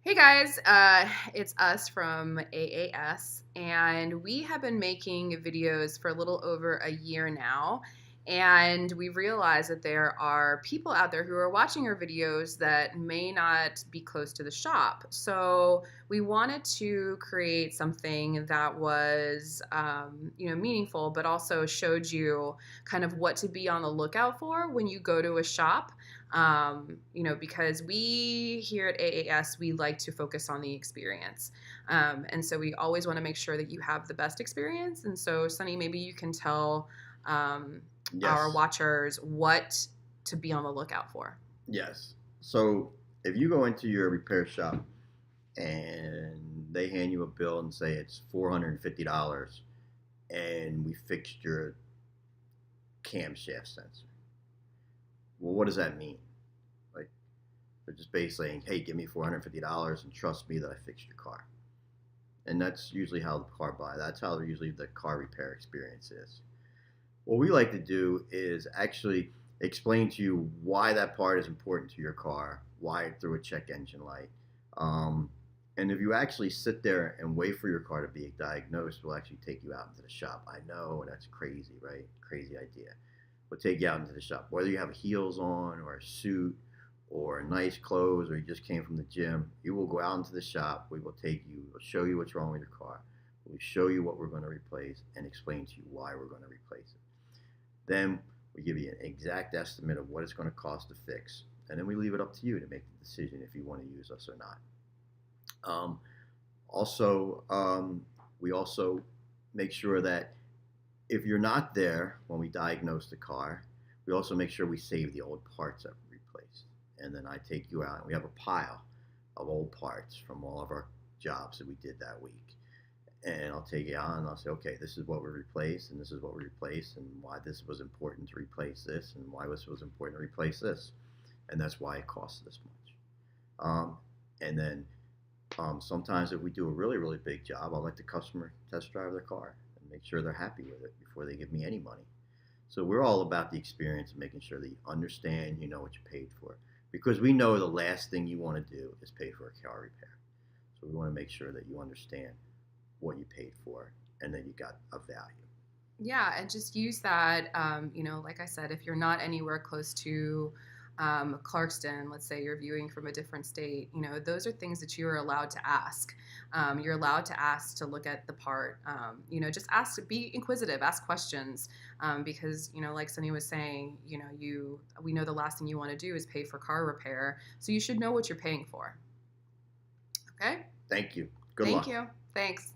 Hey guys, it's us from A.A.S, and we have been making videos for a little over a year now. And we realized that there are people out there who are watching our videos that may not be close to the shop. So we wanted to create something that was, meaningful, but also showed you kind of what to be on the lookout for when you go to a shop. Because we here at A.A.S, we like to focus on the experience. And so we always want to make sure that you have the best experience. And so, Sunny, maybe you can tell our Yes, watchers what to be on the lookout for. yes. So if you go into your repair shop and they hand you a bill and say it's $450 and we fixed your camshaft sensor, well, what does that mean? Like they're just basically saying, "Hey, give me $450 and trust me that I fixed your car." And that's usually how the car buy. That's how usually the car repair experience is. What we like to do is actually explain to you why that part is important to your car, why it threw a check engine light. Um, and if you actually sit there and wait for your car to be diagnosed, we'll actually take you out into the shop. I know that's crazy, right? Crazy idea. We'll take you out into the shop. Whether you have heels on or a suit or nice clothes or you just came from the gym, you will go out into the shop. We will take you, we'll show you what's wrong with your car. We'll show you what we're going to replace and explain to you why we're going to replace it. Then we give you an exact estimate of what it's going to cost to fix, and then we leave it up to you to make the decision if you want to use us or not. Um, also, we also make sure that if you're not there when we diagnose the car, we also make sure we save the old parts that we replaced. And then I take you out, and we have a pile of old parts from all of our jobs that we did that week. And I'll take it on and I'll say, okay, this is what we replaced, and this is what we replaced, and why this was important to replace this, and why this was important to replace this, and that's why it costs this much. And then sometimes if we do a really really big job, I'll let the customer test drive their car and make sure they're happy with it before they give me any money. So we're all about the experience and making sure that you understand, you know what you paid for, because we know the last thing you want to do is pay for a car repair. So we want to make sure that you understand what you paid for and then you got a value. Yeah, and just use that. Like I said, if you're not anywhere close to Clarkston, let's say you're viewing from a different state, those are things that you are allowed to ask. You're allowed to ask to look at the part. Just ask to be inquisitive, ask questions, because like Sunny was saying, we know the last thing you want to do is pay for car repair, so you should know what you're paying for. Okay, Thank you. Good thank luck. you. Thanks.